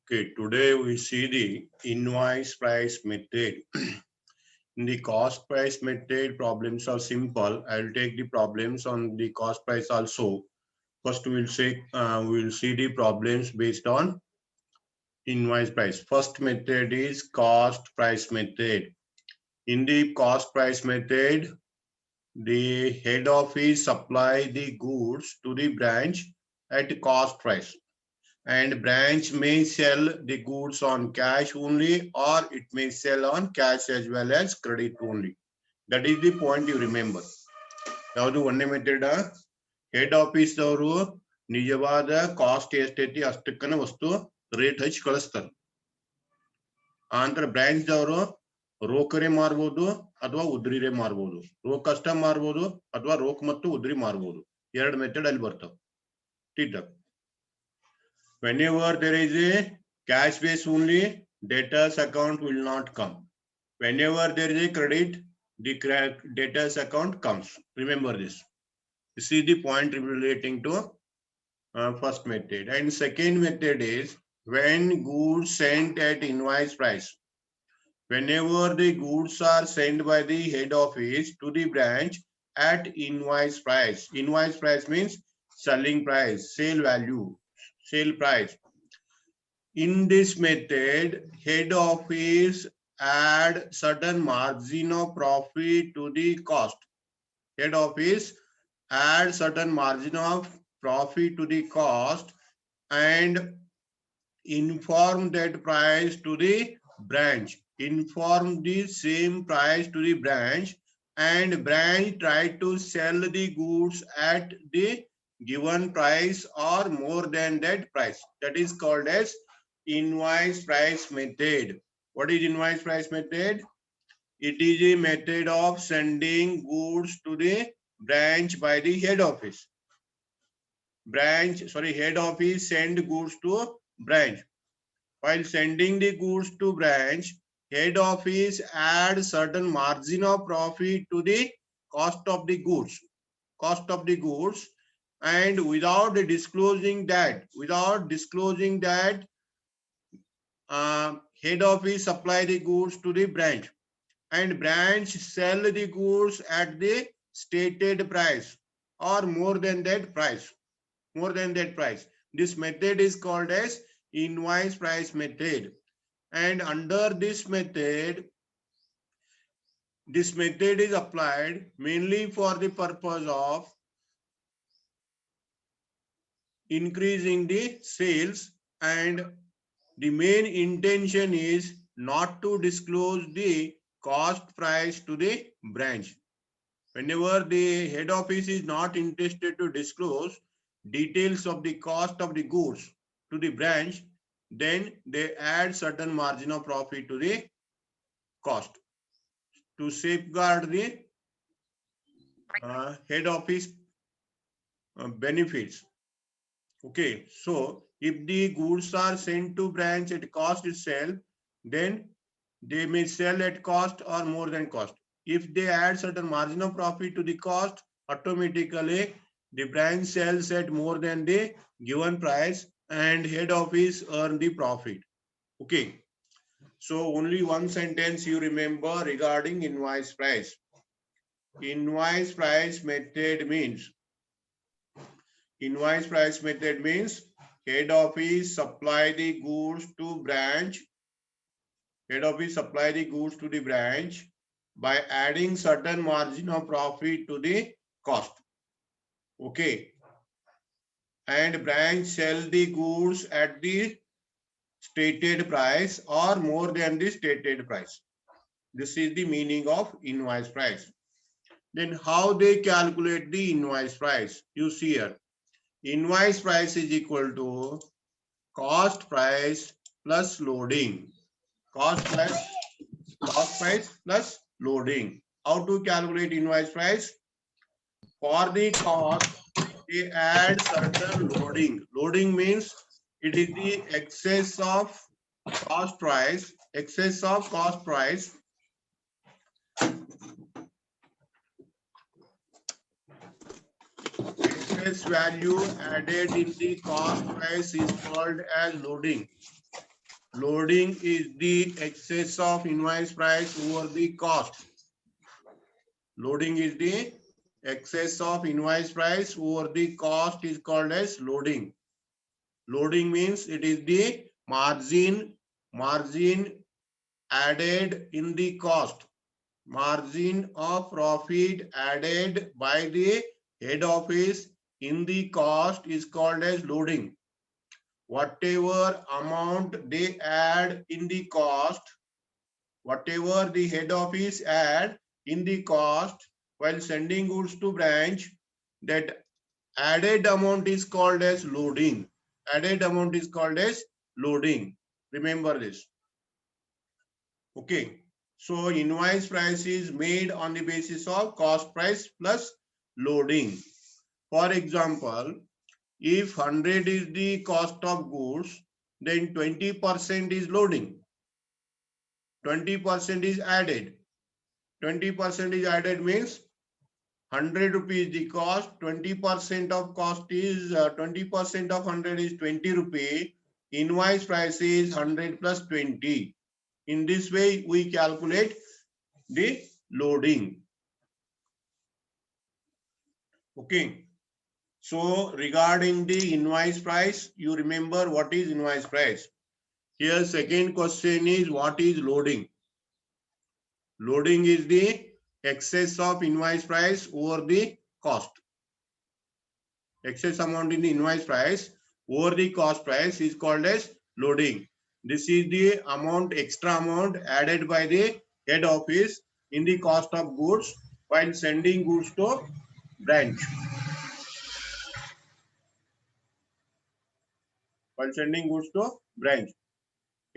Okay, today we see the invoice price method. In the cost price method, problems are simple. I'll take the problems on the cost price also. First, we'll see the problems based on invoice price. First method is cost price method. In the cost price method, the head office supply the goods to the branch at cost price, and branch may sell the goods on cash only, or it may sell on cash as well as credit only. That is the point you remember. ಯಾವುದು ಒಂದೇ method, head office ಅವರು ನಿಜವಾದ cost ಎಷ್ಟೈತಿ ಅಷ್ಟಕ್ಕನ ವಸ್ತು rate ಹಚ್ಚಿ ಕಳಿಸ್ತಾರೆ. ಆಂತರ branch ದವರು ರೋಕರೇ ಮಾರ್ಬೋದು ಅಥವಾ ಉದ್ರಿರೇ ಮಾರ್ಬೋದು, ರೋಕ್ ಅಷ್ಟ ಮಾರ್ಬೋದು ಅಥವಾ ರೋಕ್ ಮತ್ತು ಉದ್ರಿ ಮಾರ್ಬೋದು. ಎರಡು ಮೆಥಡ್ ಅಲ್ಲಿ ಬರ್ತಾವ. Whenever there is a cash base only, debtors account will not come. Whenever there is a credit, the debtors account comes. Remember this. This is the point relating to first method. And second method is when goods sent at invoice price. Whenever the goods are sent by the head office to the branch at invoice price. Invoice price means selling price, sale value, sale price. In this method, head office add certain margin of profit to the cost. Head office add certain margin of profit to the cost and inform that price to the branch. Inform the same price to the branch, and branch try to sell the goods at the given price or more than that price. That is called as invoice price method. What is invoice price method? It is a method of sending goods to the branch by the head office. Head office send goods to branch. While sending the goods to branch, head office add certain margin of profit to the cost of the goods. And without disclosing that, head office supply the goods to the branch, and branch sell the goods at the stated price or more than that price. This method is called as invoice price method. And under this method is applied mainly for the purpose of increasing the sales, and the main intention is not to disclose the cost price to the branch. Whenever the head office is not interested to disclose details of the cost of the goods to the branch, then they add certain margin of profit to the cost to safeguard the head office benefits. Okay, so if the goods are sent to branch at cost itself, then they may sell at cost or more than cost. If they add certain margin of profit to the cost, automatically the branch sells at more than the given price and head office earn the profit. Okay, so only one sentence you remember regarding invoice price. Invoice price method means head office supply the goods to branch. Head office supply the goods to the branch by adding certain margin of profit to the cost. Okay, and branch sell the goods at the stated price or more than the stated price. This is the meaning of invoice price. Then how they calculate the invoice price? You see here, invoice price is equal to cost price plus loading. Cost price plus loading. How to calculate invoice price? For the cost, they add certain loading. Loading means it is the excess of cost price. Excess value added in the cost price is called as loading. Loading is the excess of invoice price over the cost. Loading is the excess of invoice price over the cost is called as loading. Loading means it is the margin added in the cost. Margin of profit added by the head office in the cost is called as loading. Whatever amount they add in the cost, whatever the head office add in the cost while sending goods to branch, that added amount is called as loading. Added amount is called as loading. Remember this. Okay. So invoice price is made on the basis of cost price plus loading. For example, if 100 is the cost of goods, then 20% is loading. 20% is added. 20% is added means 100 rupees the cost, 20% of cost is 20% of 100 is 20 rupee. Invoice price is 100 plus 20. In this way, we calculate the loading. Okay. So regarding the invoice price, you remember what is invoice price. Here, second question is what is loading? Loading is the excess of invoice price over the cost. Excess amount in the invoice price over the cost price is called as loading. This is the amount, extra amount added by the head office in the cost of goods while sending goods to branch. While sending goods to branch.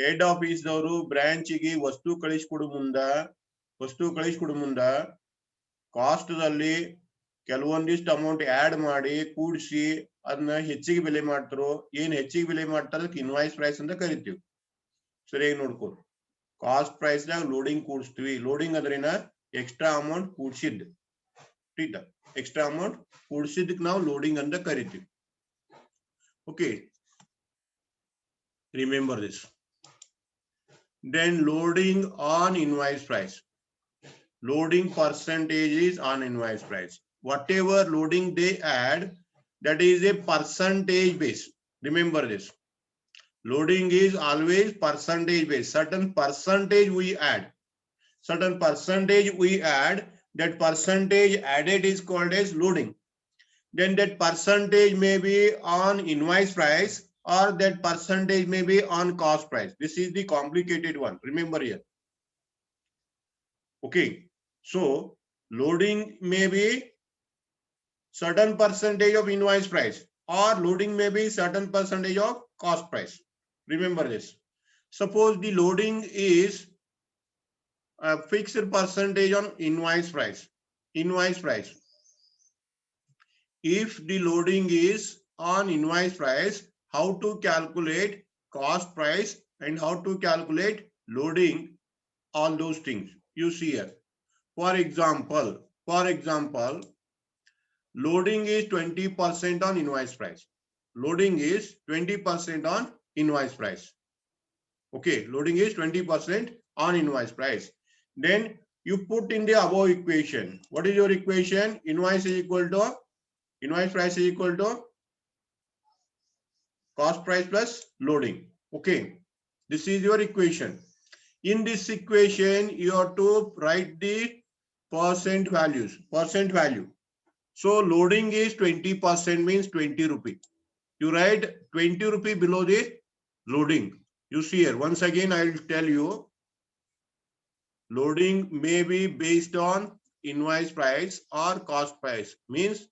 Head office ದವರು branch ಗೆ ವಸ್ತು ಕಳಿಸಿಕೊಡು ಮುಂದ cost ದಲ್ಲಿ ಕೆಲವೊಂದಿಷ್ಟು amount add ಮಾಡಿ ಕೂಡಿಸಿ ಅದನ್ನ ಹೆಚ್ಚಿಗೆ ಬೆಲೆ ಮಾಡ್ತಾರೋ, ಏನ್ ಹೆಚ್ಚಿಗೆ ಬೆಲೆ ಮಾಡ್ತಾರ ಅದಕ್ಕೆ ಇನ್ವಾಯ್ಸ್ ಪ್ರೈಸ್ ಅಂತ ಕರಿತೀವಿ. ಸರಿಯಾಗಿ ನೋಡ್ಕೋ. ಕಾಸ್ಟ್ ಪ್ರೈಸ್ ದಾಗ ಲೋಡಿಂಗ್ ಕೂಡಿಸ್ತೀವಿ. ಲೋಡಿಂಗ್ ಅಂದ್ರೇನ ಎಕ್ಸ್ಟ್ರಾ ಅಮೌಂಟ್ ಕೂಡಿಸಿದ್ದು. ಎಕ್ಸ್ಟ್ರಾ ಅಮೌಂಟ್ ಕೂಡಿಸಿದ್ದಕ್ಕೆ ನಾವು ಲೋಡಿಂಗ್ ಅಂತ ಕರಿತೀವಿ. Okay, remember this. Then loading on invoice price. Loading percentage is on invoice price. Whatever loading they add, that is a percentage base. Remember this. Loading is always percentage base. Certain percentage we add. Certain percentage we add. That percentage added is called as loading. Then that percentage may be on invoice price, or that percentage may be on cost price. This is the complicated one. Remember here. Okay. So loading may be certain percentage of invoice price, or loading may be certain percentage of cost price. Remember this. Suppose the loading is a fixed percentage on invoice price. Invoice price. If the loading is on invoice price, how to calculate cost price and how to calculate loading, all those things you see here. For example, loading is 20% on invoice price. Loading is 20% on invoice price. Okay, loading is 20% on invoice price. Then you put in the above equation. What is your equation? Invoice is equal to invoice price is equal to cost price plus loading. Okay, this is your equation. In this equation, you have to write the percent values, percent value. So loading is 20%, means 20 rupee. You write 20 rupee below the loading. You see here, once again I will tell you, loading may be based on invoice price or cost price, means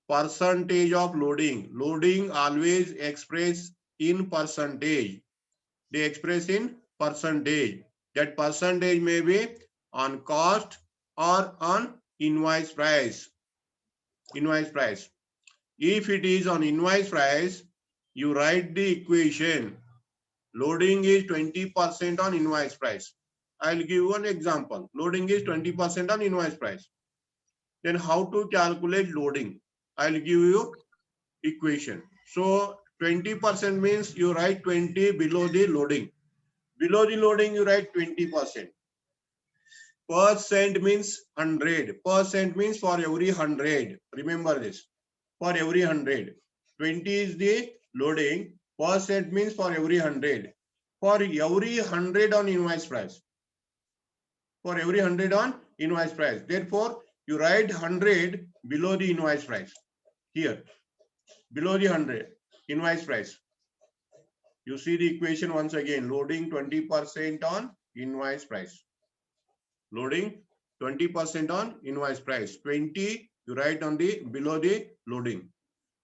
percentage of loading. Loading always express in percentage. They express in percentage. That percentage may be on cost or on invoice price. Invoice price. If it is on invoice price, you write the equation. Loading is 20% on invoice price. I'll give you an example. Loading is 20% on invoice price. Then how to calculate loading? I'll give you equation. So 20% means you write 20 below the loading. Below the loading, you write 20%. Percent means 100. Percent means for every 100. Remember this. For every 100. 20 is the loading. Percent means for every 100. For every 100 on invoice price. For every 100 on invoice price. Therefore, you write 100 below the invoice price. Here. Below the 100 invoice price. You see the equation once again. Loading 20% on invoice price. Loading 20% on invoice price. 20 you write on the below the loading.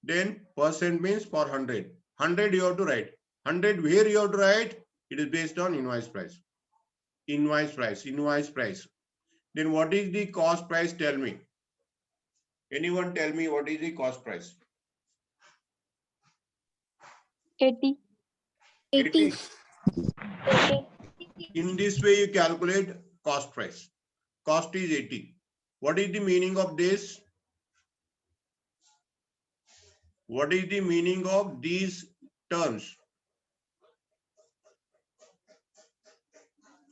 Then percent means for 100. 100 you have to write. 100 where you have to write? It is based on invoice price. Invoice price. Invoice price. Then what is the cost price? Tell me. Anyone tell me what is the cost price? 80. 80. In this way you calculate cost price. Cost is 80. What is the meaning of this? What is the meaning of these terms?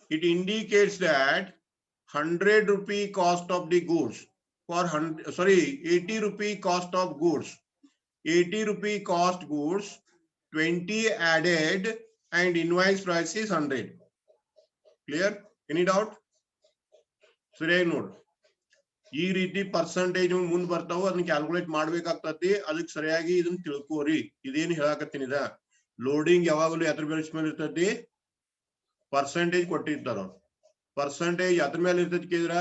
It indicates that 100 rupee cost of the goods for 80 rupee cost of goods. 80 rupee cost goods, 20 added and invoice price is 100. Clear? Any doubt? Sure, note. ಈ ರೀತಿ percentage ಮುಂದೆ ಬರ್ತಾವ ಅದನ್ನ calculate ಮಾಡ್ಬೇಕಾಗ್ತತಿ. ಅದಕ್ಕೆ ಸರಿಯಾಗಿ ಇದನ್ನ ತಿಳ್ಕೋರಿ. ಇದೇನು ಹೇಳಕತ್ತೀನಿ ಇದ ಲೋಡಿಂಗ್ ಯಾವಾಗಲೂ ಎದ್ರ ಬೇಸ್ ಮೇಲೆ ಇರ್ತತಿ? ಪರ್ಸೆಂಟೇಜ್ ಕೊಟ್ಟಿರ್ತಾರ. ಪರ್ಸೆಂಟೇಜ್ ಅದ್ರ ಮೇಲೆ ಇರ್ತೈತಿ ಕೇಳಿದ್ರ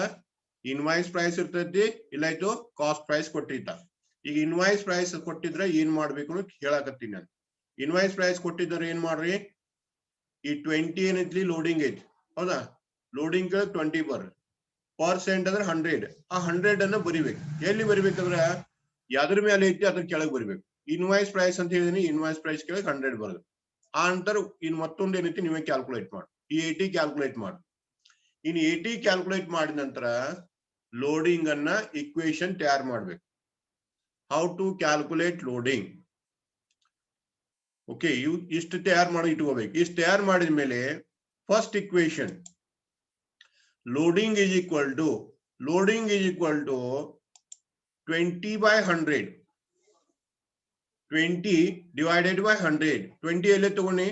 ಇನ್ವಾಯ್ಸ್ ಪ್ರೈಸ್ ಇರ್ತೈತಿ, ಇಲ್ಲಾಯ್ತು ಕಾಸ್ಟ್ ಪ್ರೈಸ್ ಕೊಟ್ಟಿರ್ತಾರ. ಈಗ ಇನ್ವಾಯ್ಸ್ ಪ್ರೈಸ್ ಕೊಟ್ಟಿದ್ರೆ ಏನ್ ಮಾಡ್ಬೇಕು ಅಂತ ಹೇಳಕತ್ತೀನಿ ನಾನು. ಇನ್ವಾಯ್ಸ್ ಪ್ರೈಸ್ ಕೊಟ್ಟಿದ್ರೆ ಏನ್ ಮಾಡ್ರಿ, ಈ 20 ಏನೈತ್ಲಿ ಲೋಡಿಂಗ್ ಐತಿ ಹೌದಾ, ಲೋಡಿಂಗ್ 20 ಬರ್ರಿ, ಪರ್ಸೆಂಟ್ ಅಂದ್ರೆ 100. ಆ 100 ಅನ್ನ ಬರಿಬೇಕು. ಎಲ್ಲಿ ಬರಿಬೇಕಂದ್ರ ಯಾವ್ದ್ರ ಮೇಲೆ ಐತಿ ಅದ್ರ ಕೆಳಗೆ ಬರಿಬೇಕು. ಇನ್ವಾಯ್ಸ್ ಪ್ರೈಸ್ ಅಂತ ಹೇಳಿದೀನಿ, ಇನ್ವಾಯ್ಸ್ ಪ್ರೈಸ್ ಕೆಳಗೆ 100 ಬರೋದು. ಆ ನಂತರ ಇನ್ ಮತ್ತೊಂದು ಏನೈತಿ ನೀವೇ ಕ್ಯಾಲ್ಕುಲೇಟ್ ಮಾಡಿ, ಈ 80 ಕ್ಯಾಲ್ಕುಲೇಟ್ ಮಾಡಿ. ಇನ್ 80 ಕ್ಯಾಲ್ಕುಲೇಟ್ ಮಾಡಿದ ನಂತರ ಲೋಡಿಂಗ್ ಅನ್ನ ಇಕ್ವೇಶನ್ ತಯಾರು ಮಾಡ್ಬೇಕು. How to calculate loading. Okay, ಇಷ್ಟು ತಯಾರು ಮಾಡಿ ಇಟ್ಕೋಬೇಕು. ಇಷ್ಟು ತಯಾರು ಮಾಡಿದ ಮೇಲೆ first equation loading is equal to 20 by 100. 20 divided by 100. 20 ಎಲ್ಲಿ ತಗೊಂಡಿ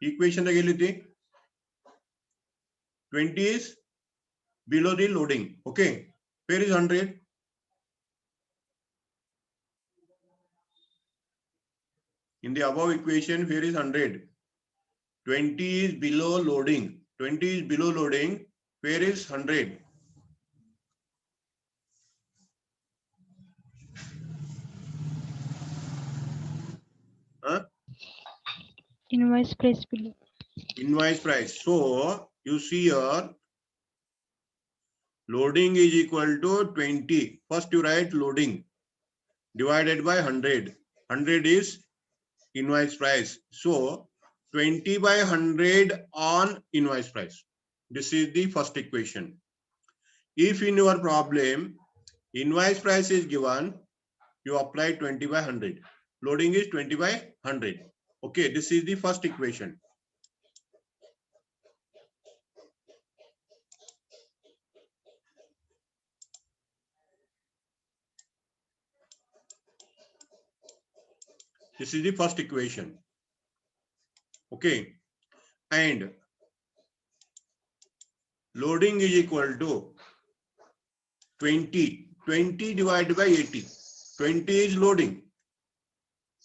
equation ದಾಗ ಎಲ್ಲಿತಿ? 20 is below the loading. Okay, where is 100? In the above equation, where is 100? 20 is below loading. 20 is below loading. Where is 100? Huh? Invoice price below. Invoice price. So you see here, loading is equal to 20. First you write loading divided by 100. 100 is invoice price. So 20 by 100 on invoice price. This is the first equation. If in your problem invoice price is given, you apply 20 by 100. Loading is 20 by 100. Okay, this is the first equation. This is the first equation. Okay, and loading is equal to 20. 20 divided by 80. 20 is loading.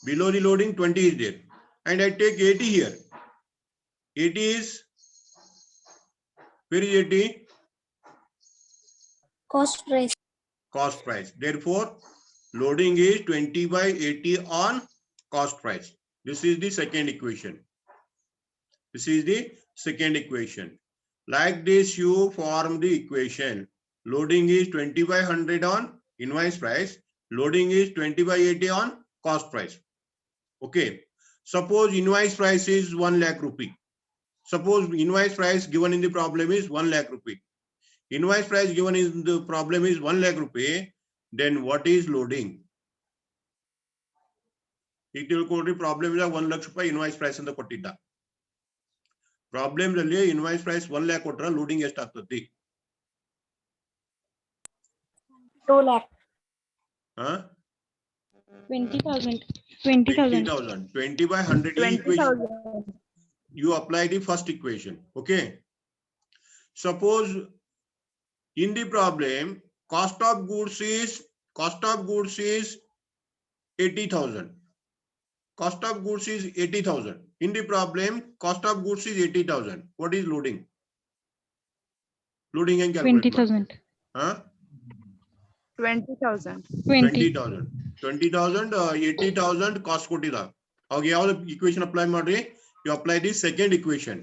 Below the loading 20 is there. And I take 80 here. 80 is, where is 80? Cost price. Cost price. Therefore, loading is 20 by 80 on cost price. This is the second equation. This is the second equation. Like this, you form the equation. Loading is 20 by 100 on invoice price. Loading is 20 by 80 on cost price. Okay. Suppose invoice price is 1 lakh rupee. Suppose invoice price given in the problem is 1 lakh rupee. Invoice price given in the problem is 1 lakh rupee. Then what is loading? It will call the problem is 1 lakh rupee invoice price in the kotita. Problem ಅಲ್ಲಿ invoice price 1 lakh ಕೊಟ್ರ loading ಎಷ್ಟು ಆಗ್ತತಿ? 2 lakh. 20,000. 20,000. 20 by 100 equation. 20,000. You apply the first equation. Okay. Suppose in the problem cost of goods is 80,000. Cost of goods is 80,000. In the problem cost of goods is 80,000. What is loading? Loading and calculate. 20,000. 20,000. 20,000. 20,000 80,000 cost ಕೊಟ್ಟಿದ. ಅವಾಗ ಯಾವ equation apply ಮಾಡ್ರಿ? You apply the second equation.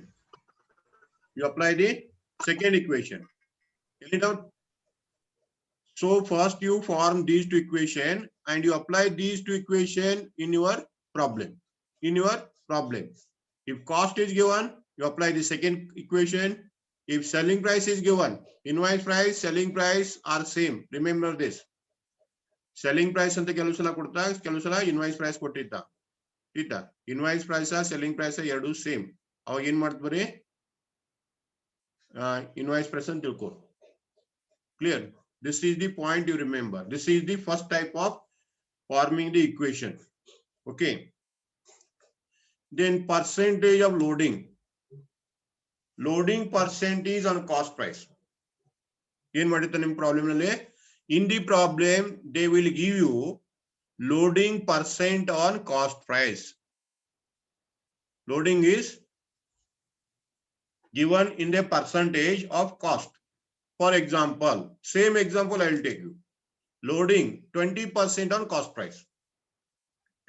Get it out? So first you form these two equation and you apply these two equation in your problem. If cost is given, you apply the second equation. If selling price is given, invoice price, selling price are same. Remember this. Selling price ಅಂತ ಕೆಲವು ಸಲ ಕೊಡ್ತಾ, ಕೆಲವು ಸಲ invoice price ಕೊಟ್ಟಿದ್ದ. ಆಯ್ತಾ? Invoice price selling price ಎರಡು same. ಅವಾಗ ಏನ್ ಮಾಡ್ತಾರೆ? Invoice price ಅಂತ ತಿಳ್ಕೊ. Clear? This is the point you remember. This is the first type of forming the equation. Okay. Then percentage of loading. Loading percentage on cost price. ಏನ್ ಮಾಡಿರ್ತಾರೆ ನಿಮ್ಮ problem ನಲ್ಲಿ? In the problem, they will give you loading percent on cost price. Loading is given in the percentage of cost. For example, same example I will take you. Loading 20% on cost price.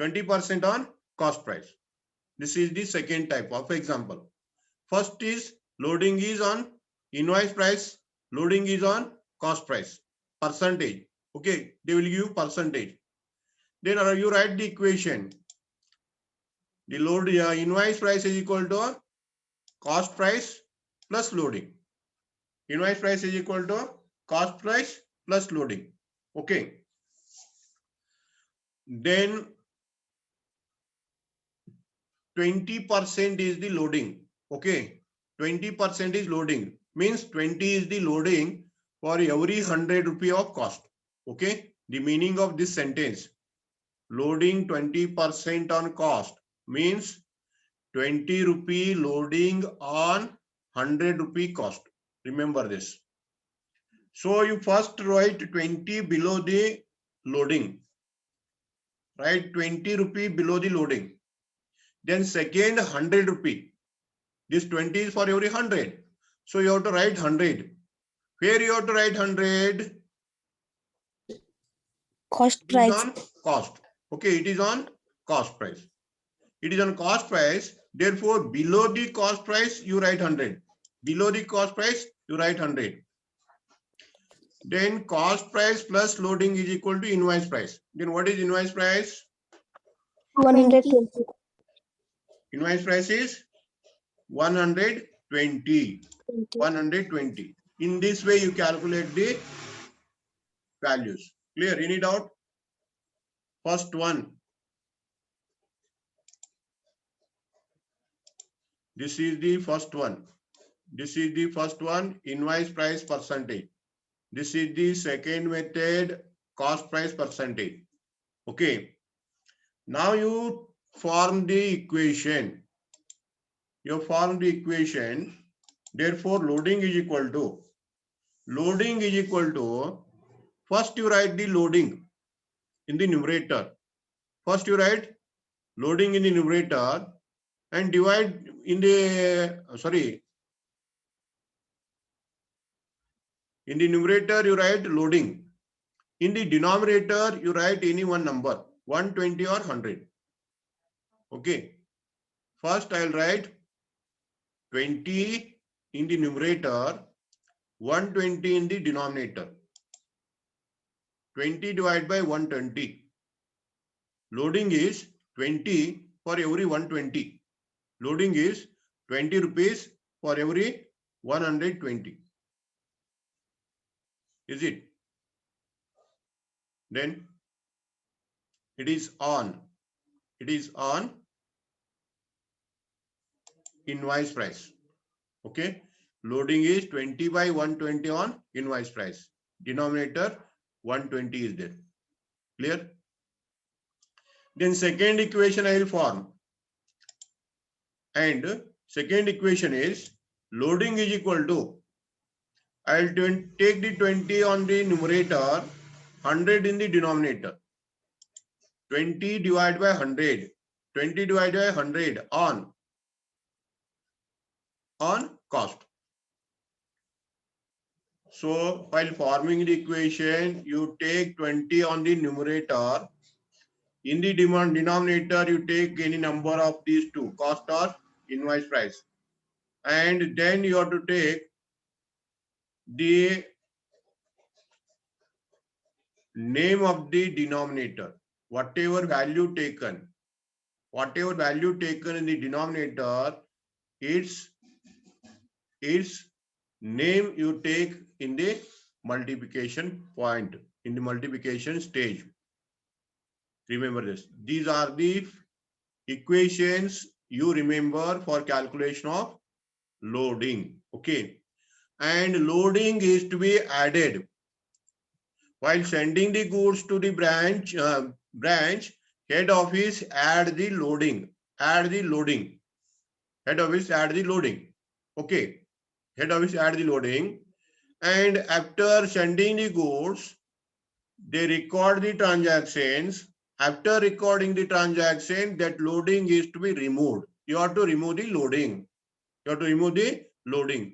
20% on cost price. This is the second type of example. First is loading is on invoice price. Loading is on cost price. Percentage. Okay, they will give you percentage. Then you write the equation. The load invoice price is equal to cost price plus loading. Invoice price is equal to cost price plus loading. Okay. Then 20% is the loading. Okay. 20% is loading. Means 20 is the loading for every 100 rupee of cost. Okay. The meaning of this sentence. Loading 20% on cost means 20 rupee loading on 100 rupee cost. Remember this. So you first write 20 below the loading. Write 20 rupee below the loading. Then second 100 rupee. This 20 is for every 100. So you have to write 100. Where you have to write 100? Cost price. On cost. Okay, it is on cost price. It is on cost price. Therefore, below the cost price, you write 100. Below the cost price, you write 100. Then cost price plus loading is equal to invoice price. Then what is invoice price? 120. Invoice price is 120. 120. In this way, you calculate the values. Clear? Any doubt? First one. This is the first one. This is the first one, invoice price percentage. This is the second method, cost price percentage. Okay. Now you form the equation. You form the equation. Therefore, loading is equal to, first you write the loading in the numerator. First you write loading in the numerator and divide in the, in the numerator you write loading. In the denominator you write any one number, 120 or 100. Okay. First I'll write 20 in the numerator, 120 in the denominator. 20 divided by 120. Loading is 20 for every 120. Loading is 20 rupees for every 120. Is it? Then it is on. It is on invoice price. Okay, loading is 20 by 120 on invoice price. Denominator 120 is there. Clear? Then second equation I will form. And second equation is loading is equal to, I will take the 20 on the numerator, 100 in the denominator. 20 divided by 100. 20 divided by 100 on cost. So while forming the equation, you take 20 on the numerator. In the denominator, you take any number of these two, cost or invoice price. And then you have to take the name of the denominator. Whatever value taken in the denominator, its name you take in the multiplication point, in the multiplication stage. Remember this. These are the equations you remember for calculation of loading. Okay. And loading is to be added. While sending the goods to the branch, head office add the loading. Head office add the loading. Okay. Head office add the loading. And after sending the goods, they record the transactions. After recording the transaction, that loading is to be removed. You have to remove the loading.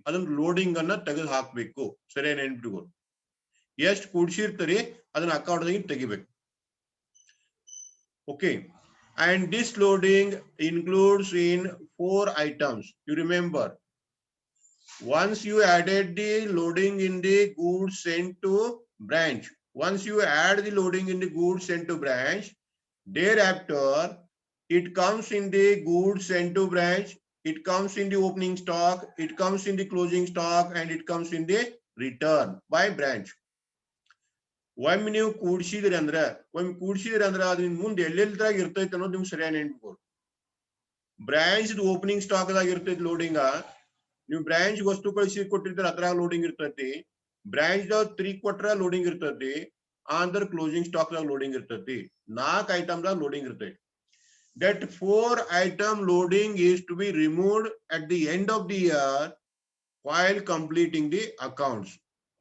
ಅದನ್ನ loading ಅನ್ನ ತೆಗೆದು ಹಾಕಬೇಕು. ಸರಿ ನೆನಪಿಟ್ಕೋ. ಎಷ್ಟು ಕೂಡಿಸಿರ್ತೀರಿ ಅದನ್ನ account ತೆಗಿಬೇಕು. Okay. And this loading includes in 4 items. You remember, once you added the loading in the goods sent to branch, once you add the loading in the goods sent to branch, thereafter it comes in the goods sent to branch, it comes in the opening stock, it comes in the closing stock, and it comes in the return by branch. ಒಮ್ಮೆ ನೀವು ಕೂಡಿಸಿದ್ರಿ ಅಂದ್ರೆ ಅದ್ರ ಮುಂದೆ ಎಲ್ಲೆಲ್ದಾಗ ಇರ್ತೈತೆ ಅನ್ನೋದು ನಿಮ್ಗೆ ಸರಿಯಾಗಿ ನೆನ್ಪಿಕೊಳ್ಳಿ. Branch opening stock ದಾಗ ಇರ್ತೈತಿ ಲೋಡಿಂಗ್. ನೀವು ಬ್ರಾಂಚ್ ವಸ್ತು ಕಳಿಸಿ ಕೊಟ್ಟಿರ್ತಾರೆ ಅದ್ರಾಗ ಲೋಡಿಂಗ್ ಇರ್ತೈತಿ. ಬ್ರಾಂಚ್ ದಾಗ 3 ಕೊಟ್ರ ಲೋಡಿಂಗ್ ಇರ್ತೈತಿ. ಆಂದ್ರ ಕ್ಲೋಸಿಂಗ್ ಸ್ಟಾಕ್ ದಾಗ ಲೋಡಿಂಗ್ ಇರ್ತೈತಿ. 4 ಐಟಮ್ ದಾಗ ಲೋಡಿಂಗ್ ಇರ್ತೈತಿ. That 4 item loading is to be removed at the end of the year while completing the accounts.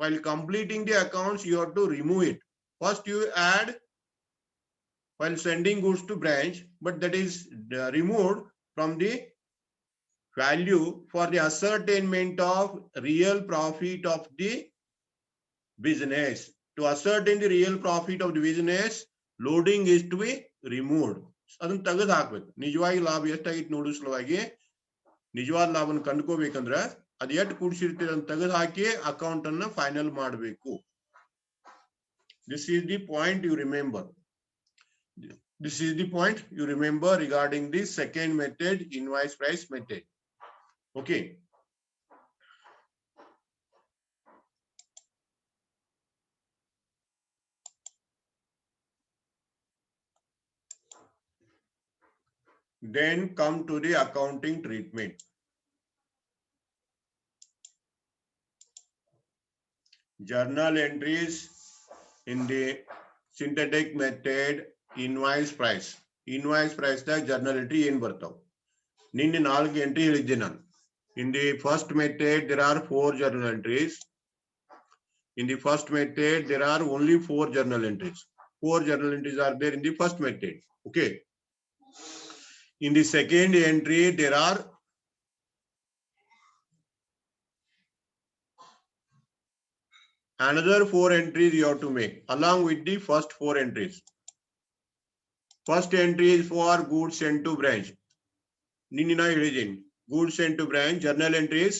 While completing the accounts, you have to remove it. First you add while sending goods to branch, but that is removed from the value for the ascertainment of real profit of the business. To ascertain the real profit of the business, loading is to be removed. ಅದನ್ನ ತೆಗೆದು ಹಾಕ್ಬೇಕು. ನಿಜವಾಗಿ ಲಾಭ ಎಷ್ಟಾಗಿತ್ತು ನೋಡೋ ಸಲುವಾಗಿ ನಿಜವಾದ ಲಾಭನ ಕಂಡುಕೋಬೇಕಂದ್ರ ಅದು ಎಷ್ಟು ಕೂಡಿಸಿರ್ತೀರ ಅಂತ ತೆಗೆದು ಹಾಕಿ ಅಕೌಂಟ್ ಅನ್ನ ಫೈನಲ್ ಮಾಡಬೇಕು. This is the point you remember. This is the point you remember regarding the second method, invoice price method. Okay. Then come to the accounting treatment. Journal entries in the synthetic method, invoice price. Invoice price ದಾಗ journal entry ಏನ್ ಬರ್ತಾವ? ನಿನ್ನೆ 4 entry ಹೇಳಿದ್ದೆ ನಾನು. In the first method, there are 4 journal entries. In the first method, there are only 4 journal entries. 4 journal entries are there in the first method. Okay. In the second entry, there are another 4 entries you have to make along with the first 4 entries. First entry is for goods sent to branch. Ninina ಹೇಳಿದ್ದೀನಿ. Goods sent to branch. Journal entries,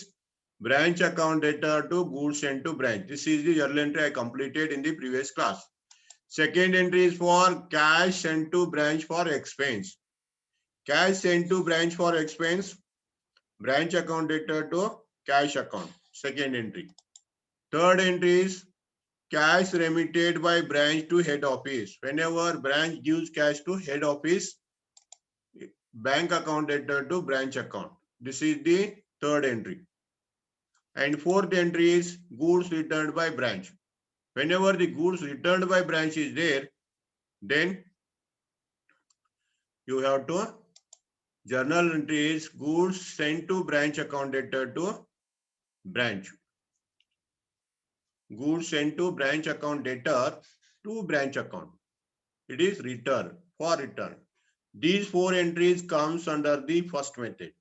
branch account data to goods sent to branch. This is the journal entry I completed in the previous class. Second entry is for cash sent to branch for expense. Cash sent to branch for expense, branch account data to cash account. Second entry. Third entry is cash remitted by branch to head office. Whenever branch gives cash to head office, bank account data to branch account. This is the third entry. And fourth entry is goods returned by branch. Whenever the goods returned by branch is there, then you have to journal entry is goods sent to branch account debtor to branch. Goods sent to branch account debtor to branch account. It is return for return. These four entries comes under the first method.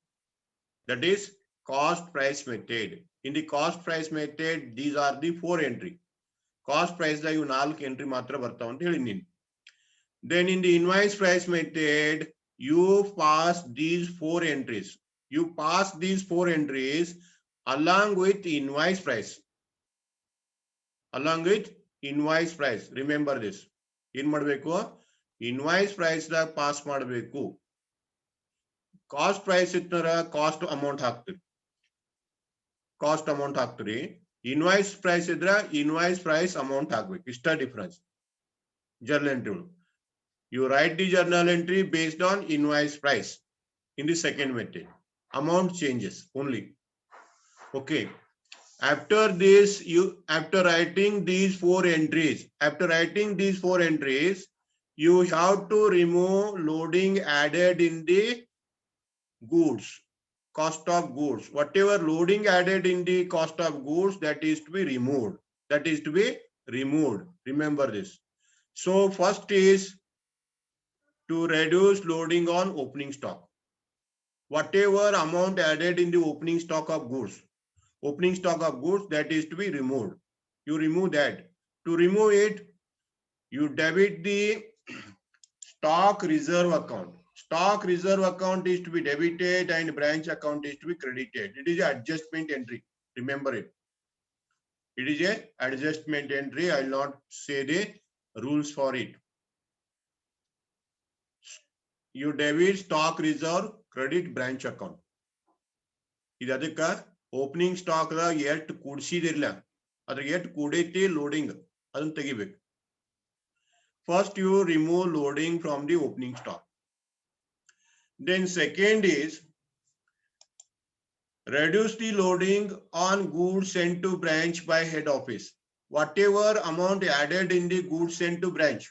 That is cost price method. In the cost price method, these are the four entry. Cost price da you 4 entry matra bartav anta helini. Then in the invoice price method, you pass these four entries. You pass these four entries along with invoice price. Along with invoice price. Remember this. In madbeku invoice price da pass madbeku. Cost price itnara cost amount ಹಾಕ್ತೀರಿ. Cost amount ಹಾಕ್ತೀರಿ. Invoice price ಇದ್ರ invoice price amount ಹಾಕ್ಬೇಕು. ಇಷ್ಟ difference. Journal entry. You write the journal entry based on invoice price. In the second method, amount changes only. Okay. After this, after writing these four entries, you have to remove loading added in the goods, cost of goods. Whatever loading added in the cost of goods, that is to be removed. Remember this. So first is to reduce loading on opening stock. Whatever amount added in the opening stock of goods, that is to be removed. You remove that. To remove it, you debit the stock reserve account. Stock reserve account is to be debited and branch account is to be credited. It is an adjustment entry. Remember it. It is an adjustment entry. I will not say the rules for it. You debit stock reserve, credit branch account. ಇದಕ್ಕ opening stock ದಾಗ ಎಷ್ಟು ಕೂಡಿಸಿದಿರಲ್ಲ ಅದ್ರ ಎಷ್ಟು ಕೂಡೈತಿ loading ಅದನ್ನ ತೆಗಿಬೇಕು. First you remove loading from the opening stock. Then second is reduce the loading on goods sent to branch by head office. Whatever amount added in the goods sent to branch,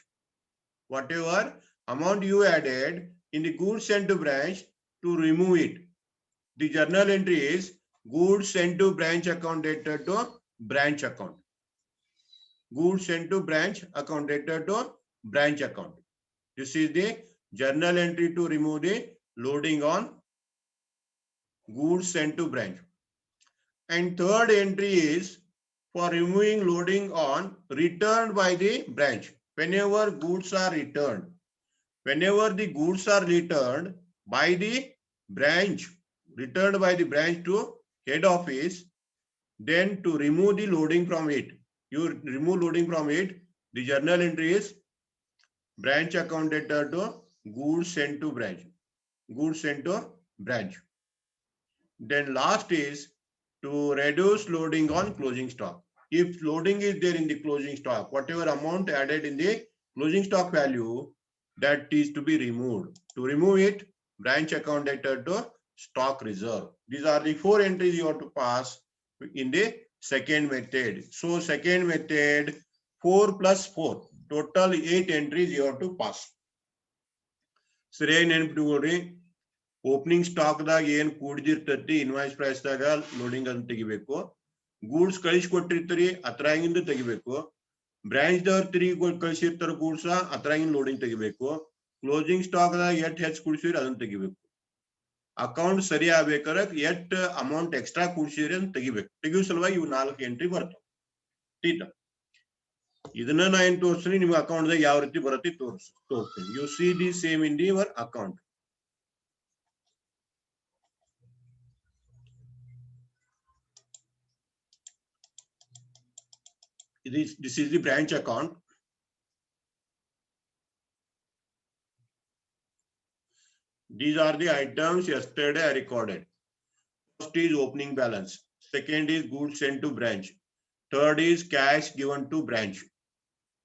whatever amount you added in the goods sent to branch, to remove it. The journal entry is goods sent to branch account debtor to branch account. Goods sent to branch account debtor to branch account. This is the journal entry to remove the loading on goods sent to branch. And third entry is for removing loading on returned by the branch. Whenever goods are returned, the goods are returned by the branch to head office, then to remove the loading from it, the journal entry is branch account debtor to goods sent to branch. Then last is to reduce loading on closing stock. If loading is there in the closing stock, whatever amount added in the closing stock value, that is to be removed. To remove it, branch account debtor to stock reserve. These are the four entries you have to pass in the second method. So second method, 4 plus 4, total 8 entries you have to pass. ಸರಿಯಾಗಿ ನೆನಪಿಟ್ಕೊಳ್ರಿ. Opening stock ದಾಗ ಏನ್ ಕೂಡಿದಿರ್ತತಿ invoice price ದಾಗ loading ಅಂತ ತೆಗಿಬೇಕು. Goods ಕಳಿಸಿಕೊಟ್ಟಿರ್ತೀರಿ ಅದ್ರಾಗಿಂದ ತೆಗಿಬೇಕು. Branch ದವ್ರು ತಿರುಗಿ ಕಳಿಸಿರ್ತಾರ ಗೂಡ್ಸ್ ಅದ್ರಾಗಿಂದ ಲೋಡಿಂಗ್ ತೆಗಿಬೇಕು. ಕ್ಲೋಸಿಂಗ್ ಸ್ಟಾಕ್ ದಾಗ ಎಷ್ಟು ಹೆಚ್ಚು ಕೂಡಿಸಿರಿ ಅದನ್ನ ತೆಗಿಬೇಕು. ಅಕೌಂಟ್ ಸರಿ ಆಗ್ಬೇಕಾದ್ರೆ ಎಷ್ಟು ಅಮೌಂಟ್ ಎಕ್ಸ್ಟ್ರಾ ಕೂಡಿಸಿರಿ ಅಂತ ತೆಗಿಬೇಕು. ತೆಗಿಯೋ ಸಲುವಾಗಿ ಇವು 4 ಎಂಟ್ರಿ ಬರ್ತಾವ. ಟೀಟ ಇದನ್ನ ನಾ ಏನ್ ತೋರಿಸ್ತೀನಿ ನಿಮ್ಮ ಅಕೌಂಟ್ ದಾಗ ಯಾವ ರೀತಿ ಬರುತ್ತೆ ತೋರಿಸ್ತೀನಿ. U see the same in the your account. This is the branch account. These are the items yesterday I recorded. First is opening balance. Second is goods sent to branch. Third is cash given to branch.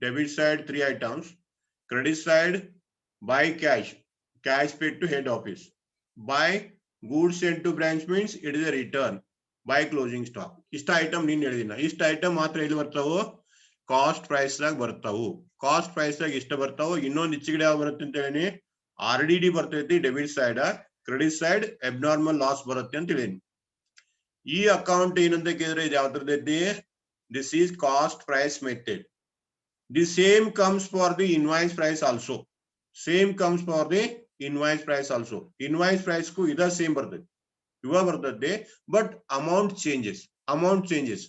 Debit side 3 items. Credit side buy cash paid to head office. Buy goods sent to branch means it is a return. By closing stock. ಇಷ್ಟ item ನೀನ್ ಹೇಳಿದಿನ, ಇಷ್ಟ item ಮಾತ್ರ ಎಲ್ಲಿ ಬರ್ತಾವು, cost price ದಾಗ ಬರ್ತಾವು. Cost price ದಾಗ ಇಷ್ಟ ಬರ್ತಾವು. ಇನ್ನೊಂದು ಈಚೆಗಡೆ ಯಾವ ಬರುತ್ತೆ ಅಂತ ಹೇಳಿ, RDD ಬರ್ತೈತಿ debit side, credit side abnormal loss ಬರುತ್ತೆ ಅಂತ ಹೇಳಿ. ಈ ಅಕೌಂಟ್ ಏನಂತ ಕೇಳಿದ್ರೆ ಇದು ಯಾವ್ದ್ರದೈತಿ, this is cost price method. The same comes for the invoice price also. Same comes for the invoice price also. Invoice price ಗೂ ಇದ ಸೇಮ್ ಬರ್ತೈತಿ, ಇವಾಗ ಬರ್ತದೆ, but amount changes. Amount changes.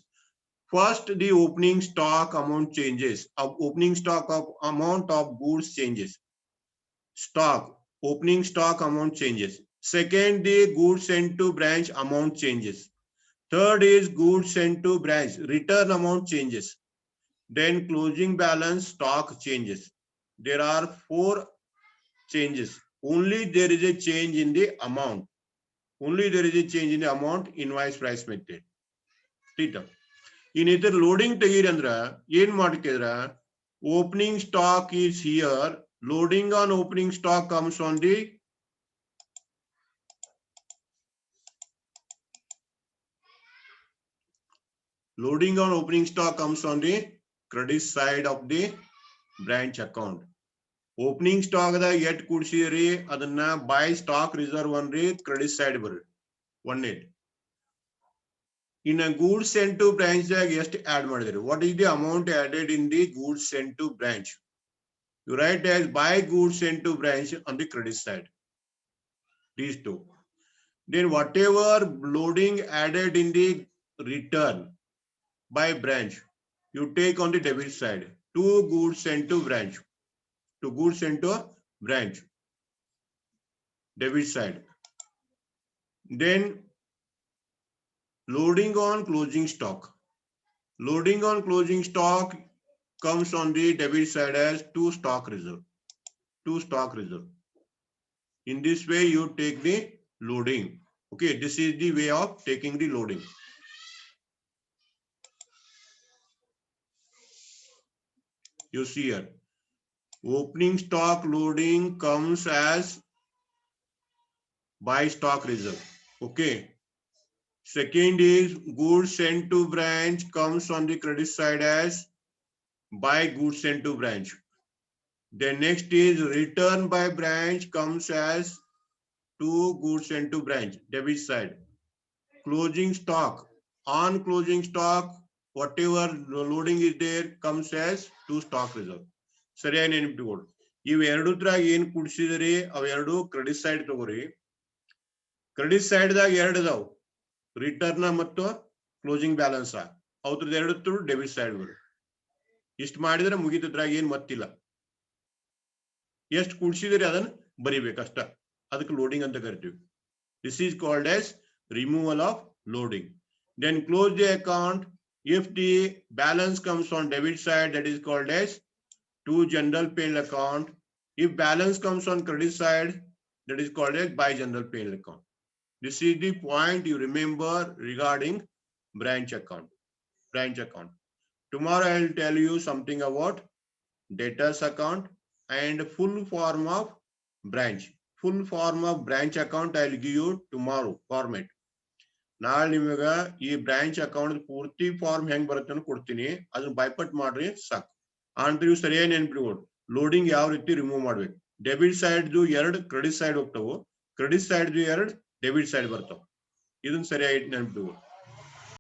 First, the opening stock amount changes. Opening stock of amount of goods changes. Stock, opening stock amount changes. Second, the goods sent to branch amount changes. Third is goods sent to branch return amount changes. Then closing balance stock changes. There are 4 changes. Only there is a change in the amount. Only there is a change in the amount, invoice price method. Theta. ಇನ್ನಿತರ loading ತೆಗೀರಿ ಅಂದ್ರ ಏನ್ ಮಾಡ್ತಿದ್ರ, opening stock is here, loading on opening stock comes on the loading on opening stock comes on the credit side of the branch account. Opening stock da yet ಕೂಡಿಸಿರಿ ಅದನ್ನ by stock reserve ಅನ್ರಿ credit side ಬರ್ರಿ 18. In a goods sent to branch ದಾಗ ಎಷ್ಟು add ಮಾಡಿದ್ರಿ, what is the amount added in the goods sent to branch? You write as buy goods sent to branch on the credit side. These two. Then whatever loading added in the return by branch, you take on the debit side. Two goods sent to branch. Two goods sent to branch. Debit side. Then loading on closing stock. Loading on closing stock comes on the debit side as to stock reserve. To stock reserve. In this way, you take the loading. Okay, this is the way of taking the loading. You see here, opening stock loading comes as buy stock reserve. Okay. Second is goods sent to branch comes on the credit side as buy goods sent to branch. Then next is return by branch comes as to goods sent to branch, debit side. Closing stock, on closing stock, whatever loading is there comes as to stock reserve. ಸರಿಯಾಗಿ ನೆನಪಿಟ್ಕೊಳ್ಳಿ. ಇವ್ ಎರಡುದ್ರಾಗ ಏನ್ ಕೂಡಿಸಿದ್ರಿ ಅವೆರಡು credit side ತಗೋರಿ. Credit side ದಾಗ ಎರಡು ಅದಾವ, return ಮತ್ತು closing balance. ಅವ್ರದ್ದು ಎರಡು ಡೆಬಿಟ್ ಸೈಡ್ ಬರು. ಇಷ್ಟು ಮಾಡಿದ್ರೆ ಮುಗಿತದ್ರಾಗ ಏನ್ ಮತ್ತಿಲ್ಲ. ಎಷ್ಟು ಕೂಡಿಸಿದ್ರಿ ಅದನ್ನ ಬರಿಬೇಕಷ್ಟ, ಅದಕ್ಕೆ ಲೋಡಿಂಗ್ ಅಂತ ಕರಿತೀವಿ. This is called as removal of loading. Then close the account. If the balance comes on debit side, that is called as to general P&L account. If balance comes on credit side, that is called as by general P&L account. This is the point you remember regarding branch account. Branch account. Tomorrow I will tell you something about debtors account and full form of branch. Full form of branch account I will give you tomorrow format. ನಾಳೆ ನಿಮಗ ಈ branch account ಪೂರ್ತಿ form ಹೆಂಗ್ ಬರುತ್ತೆ ಅಂತ ಕೊಡ್ತೀನಿ, ಅದನ್ನ ಬೈಪಟ್ ಮಾಡ್ರಿ ಸಾಕು. ಆನಂತರ ಇವು ಸರಿಯಾಗಿ ನೆನ್ಪಿಟ್ಕೊಳ್ಳಿ, ಲೋಡಿಂಗ್ ಯಾವ ರೀತಿ ರಿಮೂವ್ ಮಾಡ್ಬೇಕು. ಡೆಬಿಟ್ ಸೈಡ್ ಎರಡು ಕ್ರೆಡಿಟ್ ಸೈಡ್ ಹೋಗ್ತಾವು, ಕ್ರೆಡಿಟ್ ಸೈಡ್ ಎರಡು ಡೆಬಿಟ್ ಸೈಡ್ ಬರ್ತಾವ. ಇದನ್ನ ಸರಿಯಾಗಿ ನೆನ್ಪಿಟ್ಕೊಳ್ಳಿ.